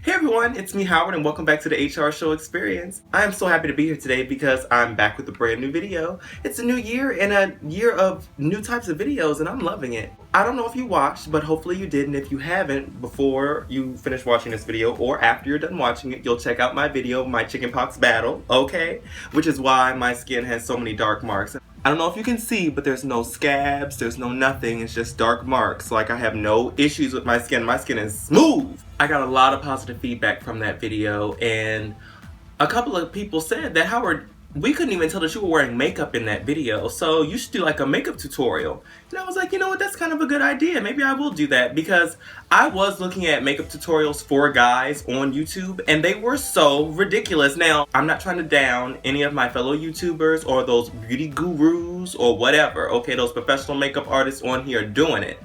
Hey everyone, it's me Howard and welcome back to the HR Show Experience. I am so happy to be here today because I'm back with a brand new video. It's a new year and a year of new types of videos and I'm loving it. I don't know if you watched, but hopefully you did, and if you haven't, before you finish watching this video or after you're done watching it, you'll check out my video, my chickenpox battle, okay? Which is why my skin has so many dark marks. I don't know if you can see, but there's no scabs, there's no nothing, it's just dark marks. Like I have no issues with my skin is smooth. I got a lot of positive feedback from that video and a couple of people said that, Howard, we couldn't even tell that you were wearing makeup in that video, so you should do like a makeup tutorial. And I was like, you know what, that's kind of a good idea. Maybe I will do that, because I was looking at makeup tutorials for guys on YouTube and they were so ridiculous. Now, I'm not trying to down any of my fellow YouTubers or those beauty gurus or whatever, okay, those professional makeup artists on here doing it.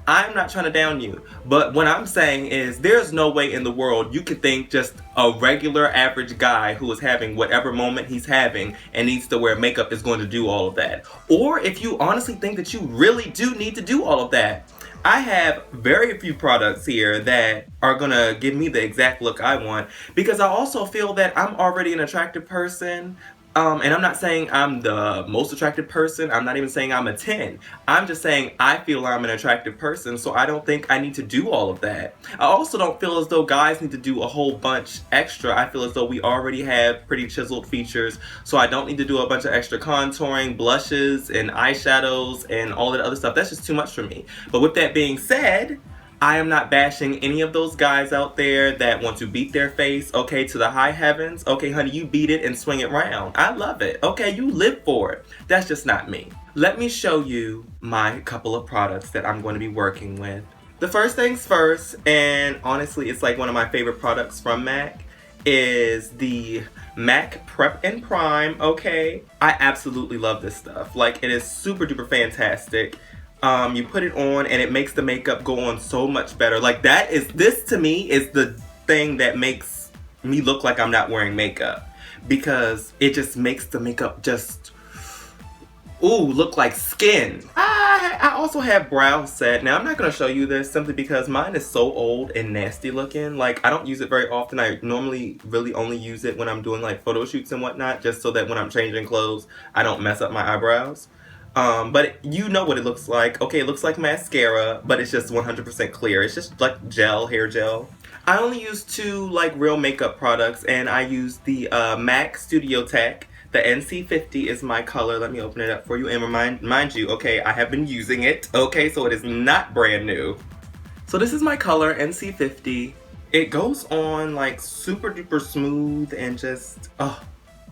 I'm not trying to down you, but what I'm saying is there's no way in the world you could think just a regular average guy who is having whatever moment he's having and needs to wear makeup is going to do all of that. Or if you honestly think that you really do need to do all of that. I have very few products here that are gonna give me the exact look I want, because I also feel that I'm already an attractive person. And I'm not saying I'm the most attractive person. I'm not even saying I'm a 10. I'm just saying I feel I'm an attractive person, so I don't think I need to do all of that. I also don't feel as though guys need to do a whole bunch extra. I feel as though we already have pretty chiseled features, so I don't need to do a bunch of extra contouring, blushes, and eyeshadows, and all that other stuff. That's just too much for me. But with that being said, I am not bashing any of those guys out there that want to beat their face, okay, to the high heavens. Okay, honey, you beat it and swing it round. I love it. Okay, you live for it. That's just not me. Let me show you my couple of products that I'm going to be working with. The first things first, and honestly, it's like one of my favorite products from MAC, is the MAC Prep and Prime, okay? I absolutely love this stuff. Like, it is super duper fantastic. You put it on and it makes the makeup go on so much better. Like this to me is the thing that makes me look like I'm not wearing makeup, because it just makes the makeup just, ooh, look like skin. I also have brow set. Now I'm not going to show you this simply because mine is so old and nasty looking. Like, I don't use it very often. I normally really only use it when I'm doing like photo shoots and whatnot, just so that when I'm changing clothes I don't mess up my eyebrows. But you know what it looks like. Okay, it looks like mascara, but it's just 100% clear. It's just like gel, hair gel. I only use two like real makeup products, and I use the MAC Studio Tech. The NC50 is my color. Let me open it up for you. And mind you, okay, I have been using it. Okay, so it is not brand new. So this is my color, NC50. It goes on like super duper smooth and just, oh,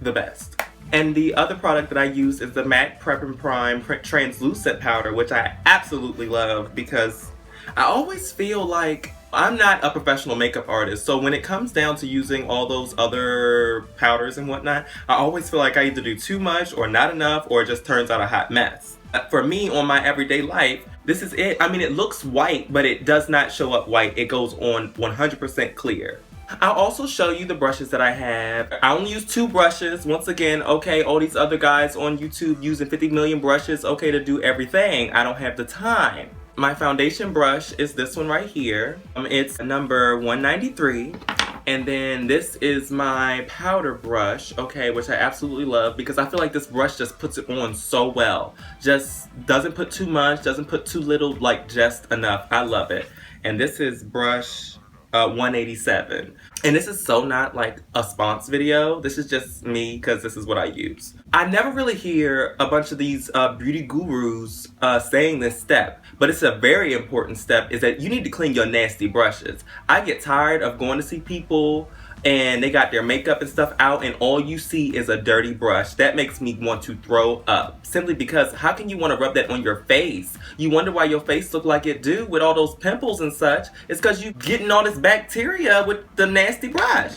the best. And the other product that I use is the MAC Prep and Prime Translucent Powder, which I absolutely love, because I always feel like I'm not a professional makeup artist. So when it comes down to using all those other powders and whatnot, I always feel like I either do too much or not enough, or it just turns out a hot mess. For me, on my everyday life, this is it. I mean, it looks white, but it does not show up white. It goes on 100% clear. I'll also show you the brushes that I have. I only use two brushes. Once again, okay, all these other guys on YouTube using 50 million brushes, okay, to do everything. I don't have the time. My foundation brush is this one right here. It's number 193. And then this is my powder brush, okay, which I absolutely love, because I feel like this brush just puts it on so well. Just doesn't put too much, doesn't put too little, like just enough. I love it. And this is brush 187. And this is so not like a sponsor video. This is just me, because this is what I use. I never really hear a bunch of these beauty gurus saying this step, but it's a very important step, is that you need to clean your nasty brushes. I get tired of going to see people and they got their makeup and stuff out and all you see is a dirty brush. That makes me want to throw up. Simply because how can you want to rub that on your face? You wonder why your face look like it do with all those pimples and such. It's because you getting all this bacteria with the nasty brush.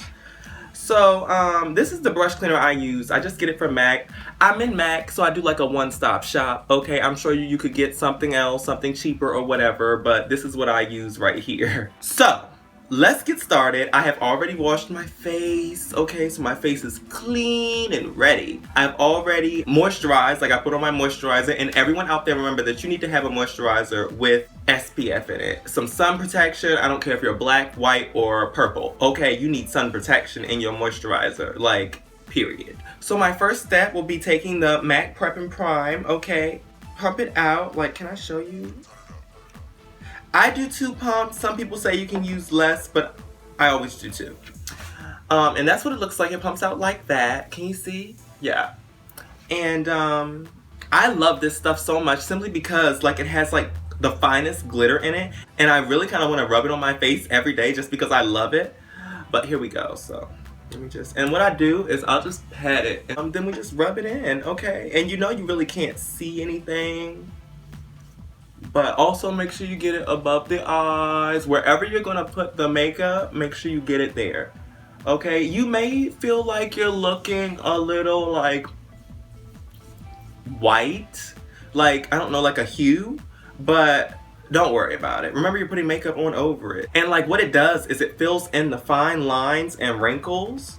So this is the brush cleaner I use. I just get it from MAC. I'm in MAC, so I do like a one-stop shop. Okay, I'm sure you could get something else, something cheaper or whatever, but this is what I use right here. So let's get started. I have already washed my face. Okay, so my face is clean and ready. I've already moisturized, like I put on my moisturizer. And everyone out there, remember that you need to have a moisturizer with SPF in it. Some sun protection. I don't care if you're black, white, or purple. Okay, you need sun protection in your moisturizer. Like, period. So my first step will be taking the MAC Prep and Prime. Okay, pump it out. Like, can I show you? I do 2 pumps. Some people say you can use less, but I always do 2. And that's what it looks like. It pumps out like that. Can you see? Yeah. And I love this stuff so much simply because like it has like the finest glitter in it. And I really kind of want to rub it on my face every day just because I love it. But here we go. So let me just, and what I do is I'll just pat it. And then we just rub it in, okay? And you know you really can't see anything. But also make sure you get it above the eyes. Wherever you're gonna put the makeup, make sure you get it there. Okay, you may feel like you're looking a little like white, like, I don't know, like a hue, but don't worry about it. Remember, you're putting makeup on over it. And like what it does is it fills in the fine lines and wrinkles.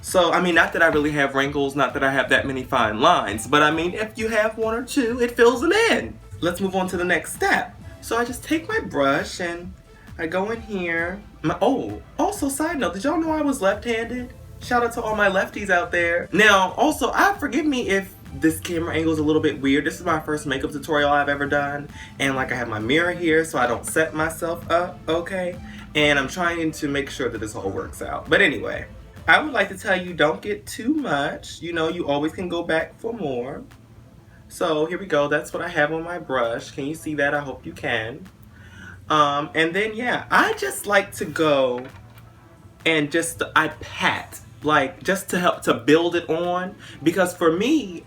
So, I mean, not that I really have wrinkles, not that I have that many fine lines, but I mean, if you have 1 or 2, it fills them in. Let's move on to the next step. So I just take my brush and I go in here. Oh, also side note, did y'all know I was left-handed? Shout out to all my lefties out there. Now, also, forgive me if this camera angle is a little bit weird. This is my first makeup tutorial I've ever done. And like I have my mirror here so I don't set myself up, okay? And I'm trying to make sure that this all works out. But anyway, I would like to tell you don't get too much. You know, you always can go back for more. So here we go. That's what I have on my brush. Can you see that? I hope you can. And then, yeah, I just like to go and just, I pat, like, just to help to build it on. Because for me,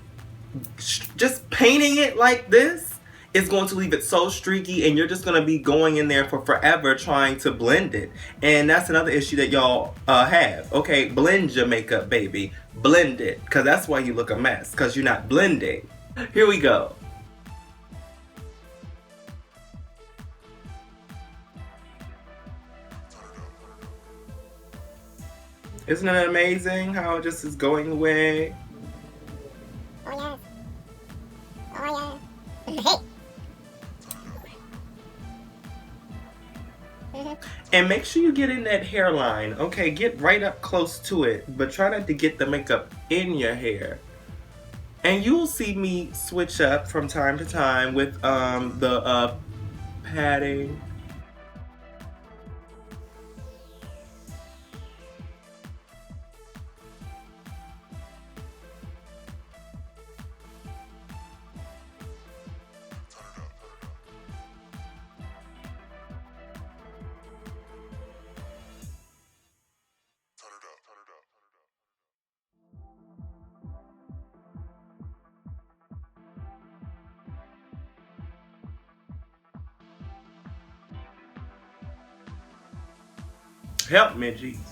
just painting it like this is going to leave it so streaky, and you're just going to be going in there for forever trying to blend it. And that's another issue that y'all have. Okay, blend your makeup, baby. Blend it, because that's why you look a mess, because you're not blending. Here we go. Isn't it amazing how it just is going away? Oh yeah. Oh yeah. And make sure you get in that hairline. Okay, get right up close to it, but try not to get the makeup in your hair. And you'll see me switch up from time to time with the padding. Help me, Jesus.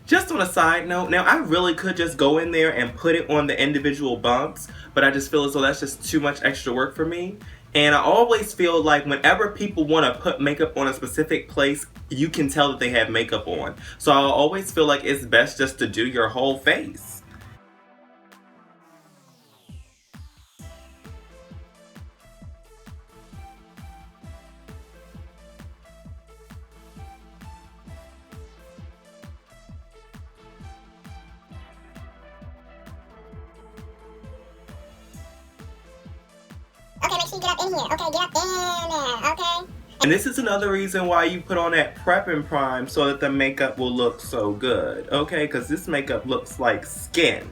Just on a side note, now I really could just go in there and put it on the individual bumps, but I just feel as though that's just too much extra work for me. And I always feel like whenever people want to put makeup on a specific place, you can tell that they have makeup on. So I always feel like it's best just to do your whole face. Okay, make sure you get up in here. Okay, get up in there. Okay. And this is another reason why you put on that Prep and Prime, so that the makeup will look so good, okay? Because this makeup looks like skin.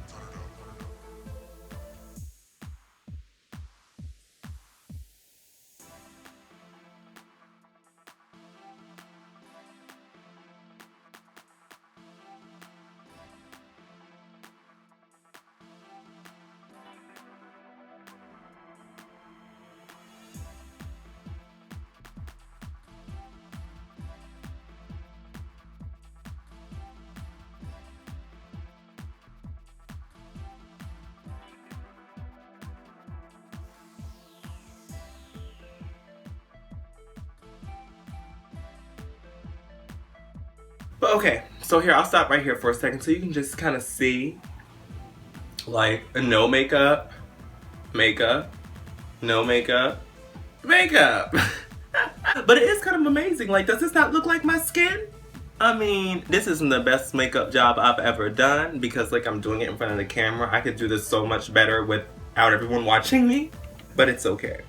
But okay, so here, I'll stop right here for a second so you can just kind of see, like, no makeup, makeup, no makeup, makeup. But it is kind of amazing. Like, does this not look like my skin? I mean, this isn't the best makeup job I've ever done because, like, I'm doing it in front of the camera. I could do this so much better without everyone watching me, but it's okay.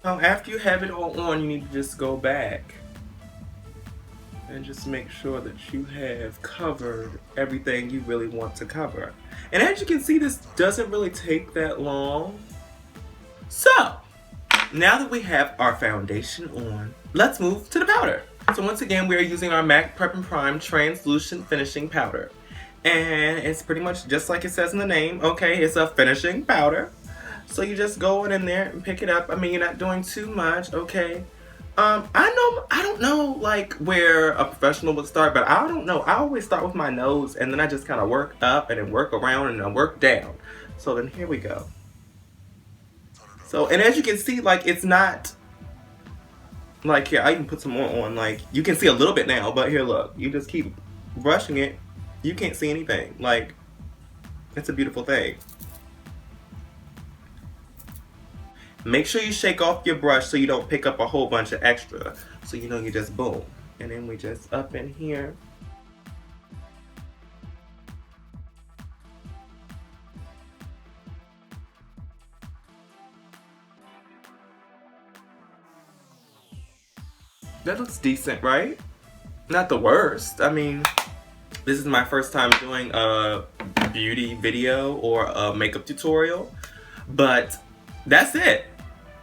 Now, after you have it all on, you need to just go back and just make sure that you have covered everything you really want to cover. And as you can see, this doesn't really take that long. So, now that we have our foundation on, let's move to the powder. So once again, we are using our MAC Prep and Prime Translucent Finishing Powder. And it's pretty much just like it says in the name, okay, it's a finishing powder. So you just go in there and pick it up. I mean, you're not doing too much, okay? I don't know like where a professional would start, but I don't know. I always start with my nose and then I just kind of work up and then work around and then work down. So then here we go. So, and as you can see, like it's not, like here, I even put some more on, like you can see a little bit now, but here, look, you just keep brushing it. You can't see anything. Like, it's a beautiful thing. Make sure you shake off your brush so you don't pick up a whole bunch of extra. So you know you just boom. And then we just up in here. That looks decent, right? Not the worst. I mean, this is my first time doing a beauty video or a makeup tutorial, but that's it.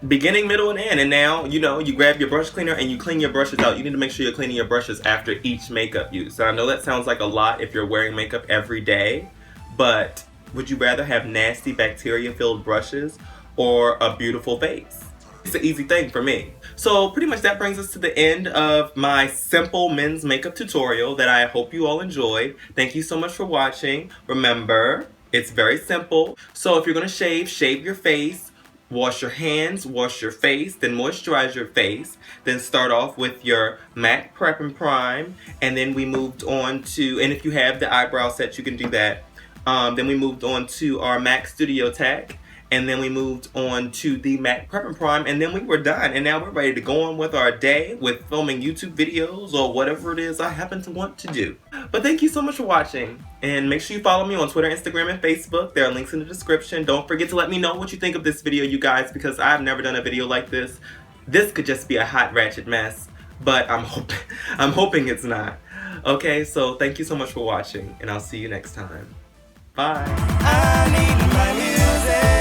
Beginning, middle, and end. And now, you know, you grab your brush cleaner and you clean your brushes out. You need to make sure you're cleaning your brushes after each makeup use. And I know that sounds like a lot if you're wearing makeup every day, but would you rather have nasty bacteria-filled brushes or a beautiful face? It's an easy thing for me. So pretty much that brings us to the end of my simple men's makeup tutorial that I hope you all enjoyed. Thank you so much for watching. Remember, it's very simple. So if you're gonna shave your face, wash your hands, wash your face, then moisturize your face. Then start off with your MAC Prep and Prime. And then we moved on to, and if you have the eyebrow set, you can do that. Then we moved on to our MAC Studio Tack. And then we moved on to the MAC Prep and Prime. And then we were done. And now we're ready to go on with our day with filming YouTube videos or whatever it is I happen to want to do. But thank you so much for watching. And make sure you follow me on Twitter, Instagram, and Facebook. There are links in the description. Don't forget to let me know what you think of this video, you guys, because I've never done a video like this. This could just be a hot ratchet mess, but I'm hoping it's not. Okay, so thank you so much for watching, and I'll see you next time. Bye. I need my music.